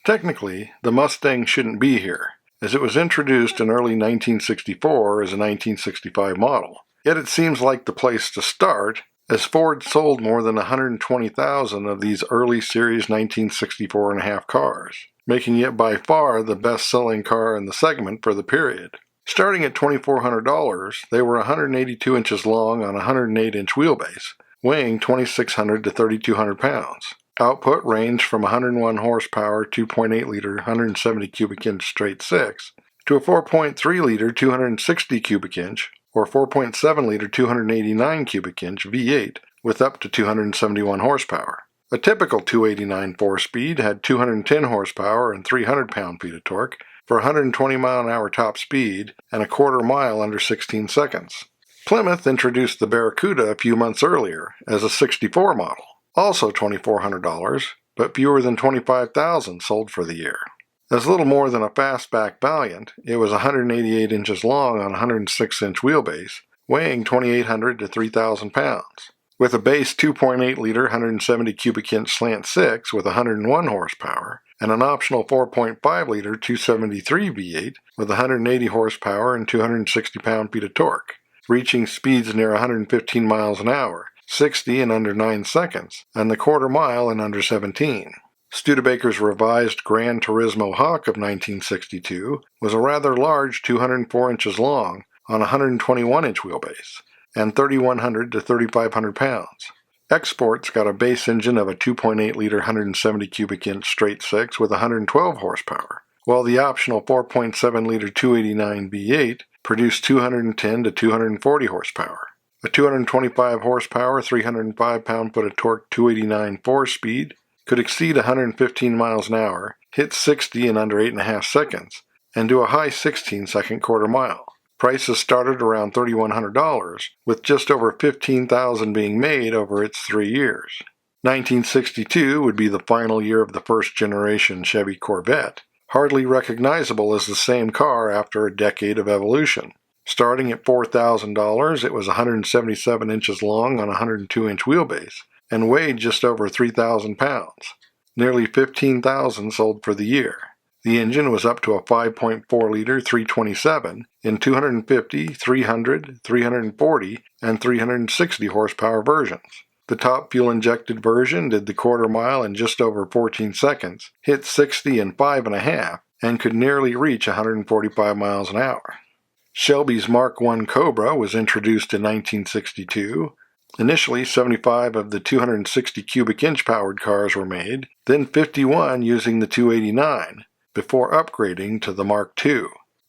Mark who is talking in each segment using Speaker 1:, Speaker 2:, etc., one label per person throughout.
Speaker 1: Technically, the Mustang shouldn't be here, as it was introduced in early 1964 as a 1965 model. Yet it seems like the place to start, as Ford sold more than 120,000 of these early series 1964 and a half cars, making it by far the best-selling car in the segment for the period. Starting at $2,400, they were 182 inches long on a 108-inch wheelbase, weighing 2,600 to 3,200 pounds. Output ranged from 101 horsepower 2.8-liter 170 cubic inch straight six to a 4.3-liter 260 cubic inch or 4.7-liter 289 cubic inch V8 with up to 271 horsepower. A typical 289 four-speed had 210 horsepower and 300 pound-feet of torque for 120 mile-an-hour top speed and a quarter mile under 16 seconds. Plymouth introduced the Barracuda a few months earlier as a 64 model, also $2,400, but fewer than 25,000 sold for the year. As little more than a fastback Valiant, it was 188 inches long on a 106-inch wheelbase, weighing 2,800 to 3,000 pounds. With a base 2.8-liter 170 cubic inch slant six with 101 horsepower, and an optional 4.5-liter 273 V8 with 180 horsepower and 260 pound-feet of torque, reaching speeds near 115 miles an hour, 60 in under 9 seconds, and the quarter mile in under 17. Studebaker's revised Gran Turismo Hawk of 1962 was a rather large 204 inches long on a 121-inch wheelbase, and 3,100 to 3,500 pounds. Exports got a base engine of a 2.8-liter 170 cubic inch straight six with 112 horsepower, while the optional 4.7-liter 289 V8 produced 210 to 240 horsepower. A 225 horsepower, 305 pound-foot of torque 289 four-speed could exceed 115 miles an hour, hit 60 in under 8.5 seconds, and do a high 16-second quarter mile. Prices started around $3,100, with just over $15,000 being made over its 3 years. 1962 would be the final year of the first-generation Chevy Corvette, hardly recognizable as the same car after a decade of evolution. Starting at $4,000, it was 177 inches long on a 102-inch wheelbase, and weighed just over 3,000 pounds. Nearly 15,000 sold for the year. The engine was up to a 5.4-liter 327 in 250, 300, 340, and 360 horsepower versions. The top fuel-injected version did the quarter mile in just over 14 seconds, hit 60 in 5.5, and could nearly reach 145 miles an hour. Shelby's Mark I Cobra was introduced in 1962. Initially, 75 of the 260 cubic inch powered cars were made, then 51 using the 289, before upgrading to the Mark II.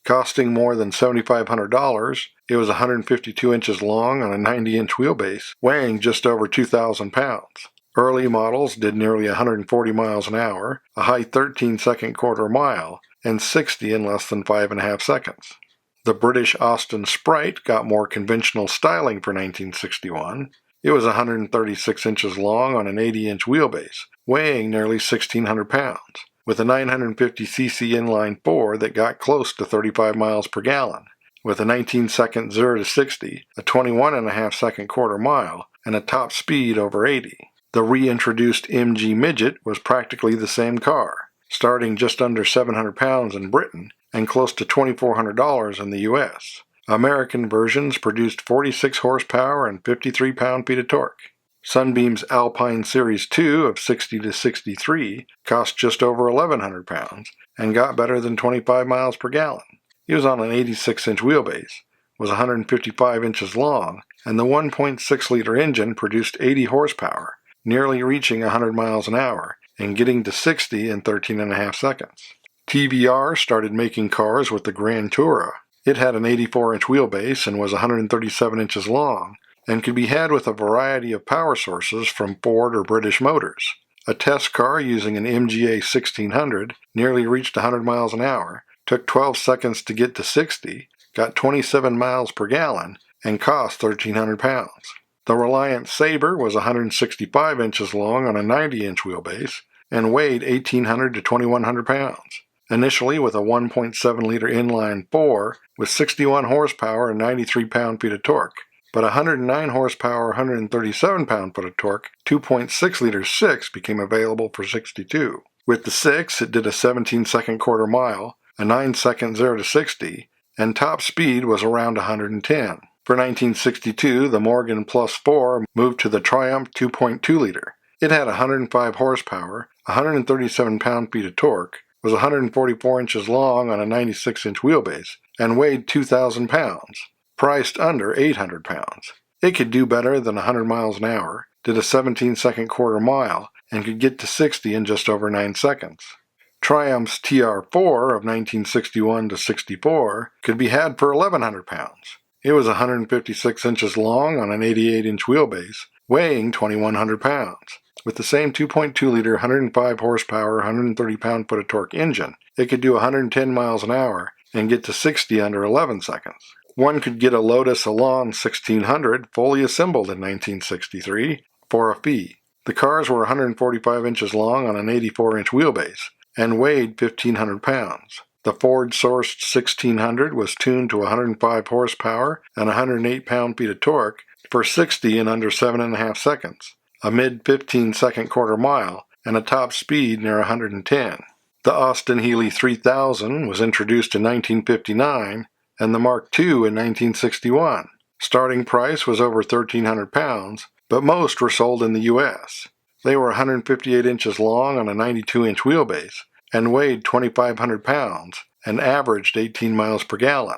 Speaker 1: Costing more than $7,500, it was 152 inches long on a 90-inch wheelbase, weighing just over 2,000 pounds. Early models did nearly 140 miles an hour, a high 13-second quarter mile, and 60 in less than 5.5 seconds. The British Austin Sprite got more conventional styling for 1961. It was 136 inches long on an 80-inch wheelbase, weighing nearly 1,600 pounds, with a 950cc inline four that got close to 35 miles per gallon, with a 19-second 0 to 60, a 21.5-second quarter mile, and a top speed over 80. The reintroduced MG Midget was practically the same car, starting just under 700 pounds in Britain and close to $2,400 in the U.S. American versions produced 46 horsepower and 53 pound-feet of torque. Sunbeam's Alpine Series 2 of 60 to 63 cost just over 1,100 pounds and got better than 25 miles per gallon. It was on an 86-inch wheelbase, was 155 inches long, and the 1.6-liter engine produced 80 horsepower, nearly reaching 100 miles an hour and getting to 60 in 13.5 seconds. TVR started making cars with the Grand Tourer. It had an 84-inch wheelbase and was 137 inches long, and could be had with a variety of power sources from Ford or British Motors. A test car using an MGA 1600 nearly reached 100 miles an hour, took 12 seconds to get to 60, got 27 miles per gallon, and cost 1,300 pounds. The Reliant Sabre was 165 inches long on a 90-inch wheelbase and weighed 1,800 to 2,100 pounds. Initially with a 1.7-liter inline four with 61 horsepower and 93 pound-feet of torque, but 109 horsepower, 137 pound-foot of torque, 2.6-liter six became available for $62. With the 6, it did a 17-second quarter mile, a 9-second 0 to 60, and top speed was around 110. For 1962, the Morgan Plus 4 moved to the Triumph 2.2 liter. It had 105 horsepower, 137 pound-feet of torque, was 144 inches long on a 96-inch wheelbase, and weighed 2,000 pounds, priced under 800 pounds. It could do better than 100 miles an hour, did a 17-second quarter mile, and could get to 60 in just over 9 seconds. Triumph's TR4 of 1961 to 64 could be had for 1,100 pounds. It was 156 inches long on an 88-inch wheelbase, weighing 2,100 pounds. With the same 2.2-liter, 105 horsepower, 130 pound-foot of torque engine, it could do 110 miles an hour and get to 60 under 11 seconds. One could get a Lotus Elan 1600 fully assembled in 1963 for a fee. The cars were 145 inches long on an 84-inch wheelbase and weighed 1,500 pounds. The Ford-sourced 1600 was tuned to 105 horsepower and 108 pound-feet of torque for 60 in under 7.5 seconds, a mid-15-second quarter mile, and a top speed near 110. The Austin-Heeley 3000 was introduced in 1959 and the Mark II in 1961. Starting price was over 1,300 pounds, but most were sold in the U.S. They were 158 inches long on a 92-inch wheelbase and weighed 2,500 pounds and averaged 18 miles per gallon.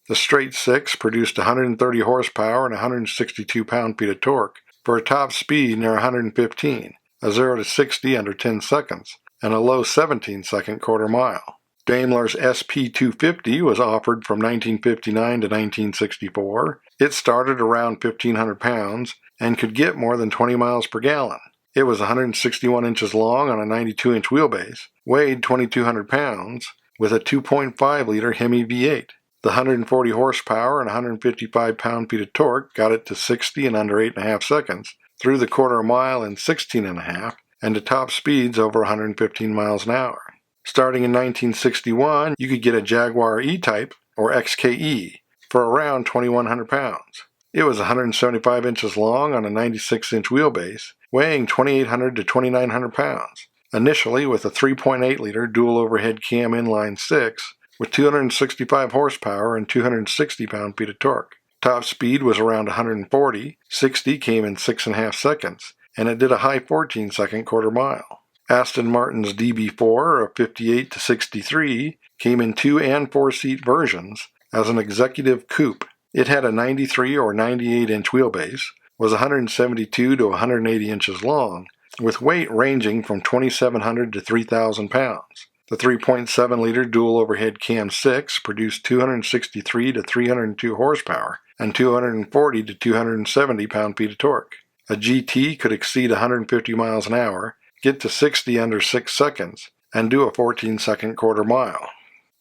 Speaker 1: The straight six produced 130 horsepower and 162 pound-feet of torque for a top speed near 115, a 0 to 60 under 10 seconds, and a low 17-second quarter mile. Daimler's SP250 was offered from 1959 to 1964. It started around 1,500 pounds and could get more than 20 miles per gallon. It was 161 inches long on a 92-inch wheelbase, weighed 2,200 pounds, with a 2.5-liter Hemi V8. The 140 horsepower and 155 pound-feet of torque got it to 60 in under 8.5 seconds, through the quarter mile in 16.5, and to top speeds over 115 miles an hour. Starting in 1961, you could get a Jaguar E-Type, or XKE, for around 2,100 pounds. It was 175 inches long on a 96-inch wheelbase, weighing 2,800 to 2,900 pounds, initially with a 3.8-liter dual overhead cam inline 6 with 265 horsepower and 260 pound-feet of torque. Top speed was around 140, 60 came in 6.5 seconds, and it did a high 14-second quarter mile. Aston Martin's DB4 of 58 to 63 came in 2- and 4-seat versions as an executive coupe. It had a 93 or 98-inch wheelbase, was 172 to 180 inches long, with weight ranging from 2,700 to 3,000 pounds. The 3.7-liter dual overhead cam 6 produced 263 to 302 horsepower and 240 to 270 pound-feet of torque. A GT could exceed 150 miles an hour, get to 60 under 6 seconds, and do a 14-second quarter mile.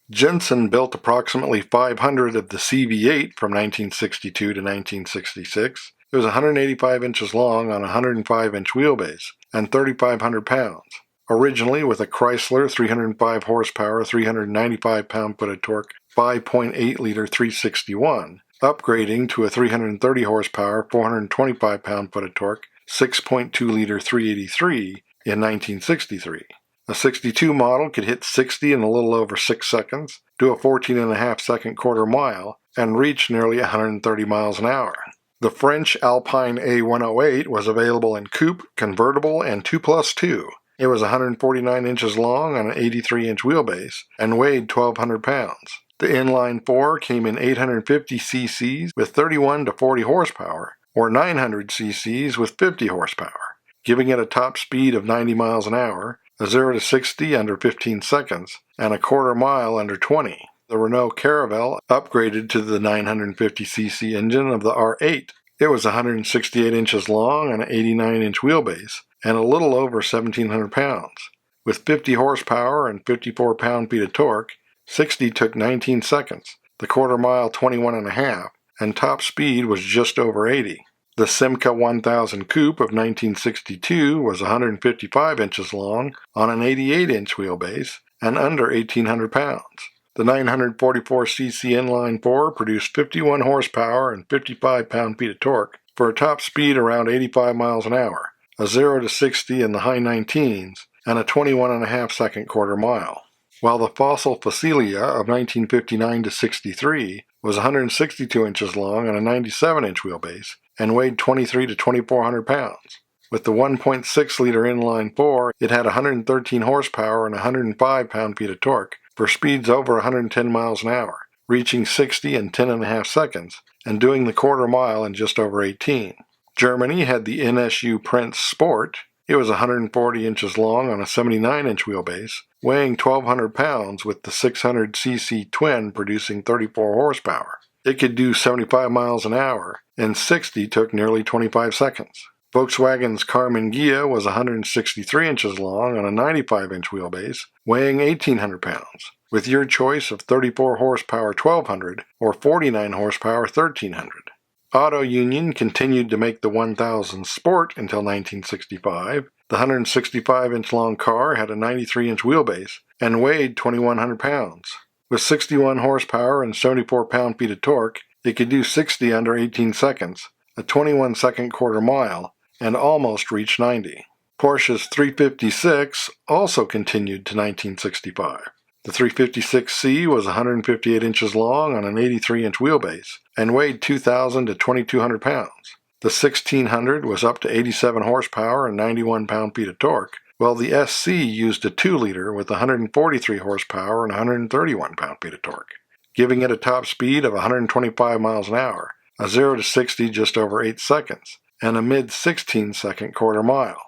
Speaker 1: Jensen built approximately 500 of the CV8 from 1962 to 1966. It was 185 inches long on a 105-inch wheelbase and 3,500 pounds. Originally with a Chrysler 305 horsepower, 395 pound-foot of torque, 5.8-liter 361, upgrading to a 330 horsepower, 425 pound-foot of torque, 6.2-liter 383 in 1963. A 62 model could hit 60 in a little over 6 seconds, do a 14.5-second quarter mile, and reach nearly 130 miles an hour. The French Alpine A108 was available in coupe, convertible, and 2+2. It was 149 inches long on an 83-inch wheelbase and weighed 1,200 pounds. The inline 4 came in 850 cc's with 31 to 40 horsepower, or 900 cc's with 50 horsepower, giving it a top speed of 90 miles an hour, a 0 to 60 under 15 seconds, and a quarter mile under 20. The Renault Caravelle upgraded to the 950cc engine of the R8. It was 168 inches long on an 89-inch wheelbase and a little over 1,700 pounds. With 50 horsepower and 54 pound-feet of torque, 60 took 19 seconds, the quarter mile 21.5, and top speed was just over 80. The Simca 1000 Coupe of 1962 was 155 inches long on an 88-inch wheelbase and under 1,800 pounds. The 944cc inline 4 produced 51 horsepower and 55 pound-feet of torque for a top speed around 85 miles an hour, a 0 to 60 in the high 19s, and a 21.5-second quarter mile, while the Fossil Facilia of 1959 to 63 was 162 inches long on a 97-inch wheelbase and weighed 23 to 2,400 pounds. With the 1.6-liter inline-4, it had 113 horsepower and 105 pound-feet of torque for speeds over 110 miles an hour, reaching 60 in 10.5 seconds and doing the quarter mile in just over 18. Germany had the NSU Prince Sport. It was 140 inches long on a 79-inch wheelbase, weighing 1,200 pounds with the 600cc twin producing 34 horsepower. It could do 75 miles an hour, and 60 took nearly 25 seconds. Volkswagen's Karmann Ghia was 163 inches long on a 95-inch wheelbase, weighing 1,800 pounds, with your choice of 34 horsepower 1,200 or 49 horsepower 1,300. Auto Union continued to make the 1000 Sport until 1965. The 165-inch long car had a 93-inch wheelbase and weighed 2,100 pounds. With 61 horsepower and 74 pound-feet of torque, it could do 60 under 18 seconds, a 21-second quarter mile, and almost reached 90. Porsche's 356 also continued to 1965. The 356C was 158 inches long on an 83-inch wheelbase and weighed 2,000 to 2,200 pounds. The 1600 was up to 87 horsepower and 91 pound-feet of torque, while the SC used a 2-liter with 143 horsepower and 131 pound-feet of torque, giving it a top speed of 125 miles an hour, a 0 to 60 just over 8 seconds, and a mid-16-second quarter mile.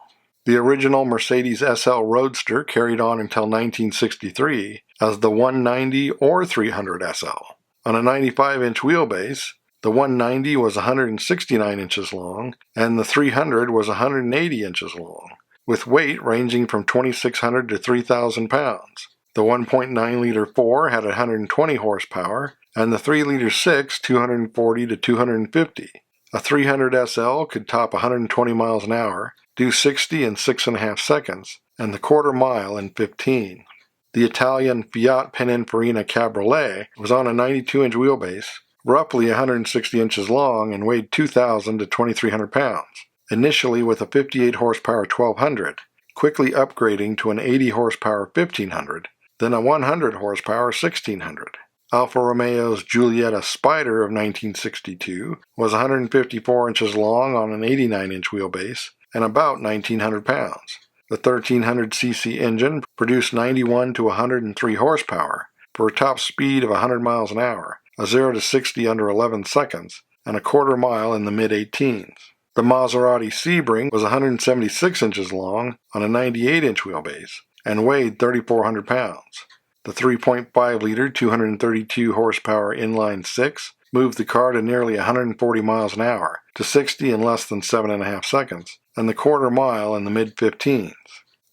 Speaker 1: The original Mercedes SL Roadster carried on until 1963 as the 190 or 300 SL. On a 95-inch wheelbase, the 190 was 169 inches long, and the 300 was 180 inches long, with weight ranging from 2,600 to 3,000 pounds. The 1.9-liter 4 had 120 horsepower, and the 3-liter 6 240 to 250. A 300 SL could top 120 miles an hour, do 60 in 6.5 seconds, and the quarter mile in 15. The Italian Fiat Pininfarina Cabriolet was on a 92-inch wheelbase, roughly 160 inches long, and weighed 2,000 to 2,300 pounds, initially with a 58 horsepower 1200, quickly upgrading to an 80 horsepower 1500, then a 100 horsepower 1600. Alfa Romeo's Giulietta Spider of 1962 was 154 inches long on an 89-inch wheelbase and about 1,900 pounds. The 1300cc engine produced 91 to 103 horsepower for a top speed of 100 miles an hour, a 0 to 60 under 11 seconds, and a quarter mile in the mid-18s. The Maserati Sebring was 176 inches long on a 98-inch wheelbase and weighed 3,400 pounds. The 3.5-liter 232 horsepower inline 6 moved the car to nearly 140 miles an hour to 60 in less than 7.5 seconds, and the quarter mile in the mid-15s.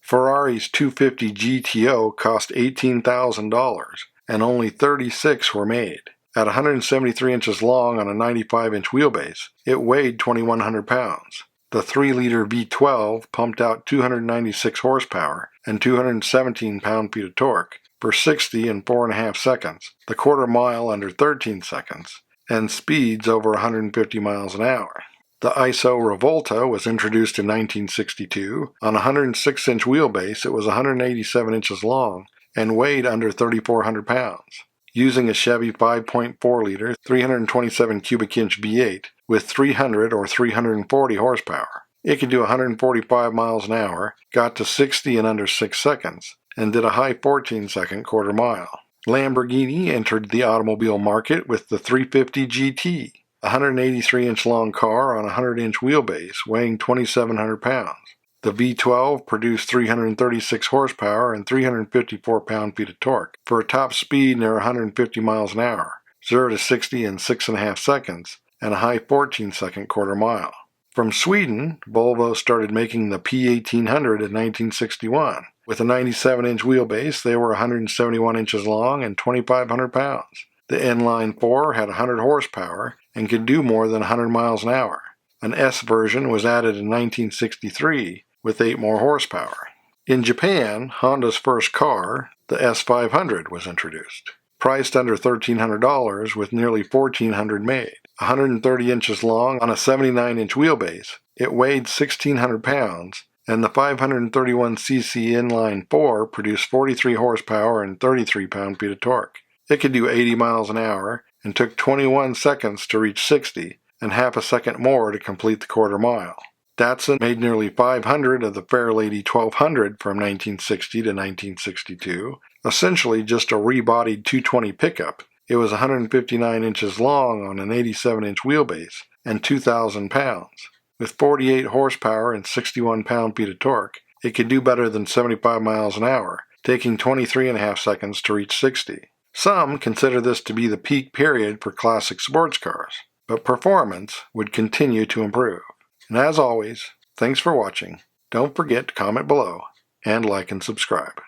Speaker 1: Ferrari's 250 GTO cost $18,000, and only 36 were made. At 173 inches long on a 95-inch wheelbase, it weighed 2,100 pounds. The 3-liter V12 pumped out 296 horsepower and 217 pound-feet of torque for 60 in 4.5 seconds, the quarter mile under 13 seconds, and speeds over 150 miles an hour. The ISO Revolta was introduced in 1962. On a 106-inch wheelbase, it was 187 inches long and weighed under 3,400 pounds. Using a Chevy 5.4-liter, 327 cubic inch V8 with 300 or 340 horsepower. It could do 145 miles an hour, got to 60 in under 6 seconds, and did a high 14-second quarter mile. Lamborghini entered the automobile market with the 350 GT, a 183-inch long car on a 100-inch wheelbase weighing 2,700 pounds. The V12 produced 336 horsepower and 354 pound-feet of torque for a top speed near 150 miles an hour, 0 to 60 in 6.5 seconds, and a high 14-second quarter mile. From Sweden, Volvo started making the P1800 in 1961. With a 97-inch wheelbase, they were 171 inches long and 2,500 pounds. The inline 4 had 100 horsepower and could do more than 100 miles an hour. An S version was added in 1963 with 8 more horsepower. In Japan, Honda's first car, the S500, was introduced. Priced under $1,300 with nearly 1,400 made. 130 inches long on a 79-inch wheelbase, it weighed 1,600 pounds and the 531cc inline 4 produced 43 horsepower and 33 pound-feet of torque. It could do 80 miles an hour and took 21 seconds to reach 60 and half a second more to complete the quarter mile. Datsun made nearly 500 of the Fairlady 1200 from 1960 to 1962, essentially just a rebodied 220 pickup. It was 159 inches long on an 87-inch wheelbase and 2,000 pounds. With 48 horsepower and 61 pound-feet of torque, it could do better than 75 miles an hour, taking 23.5 seconds to reach 60. Some consider this to be the peak period for classic sports cars, but performance would continue to improve. And as always, thanks for watching. Don't forget to comment below and like and subscribe.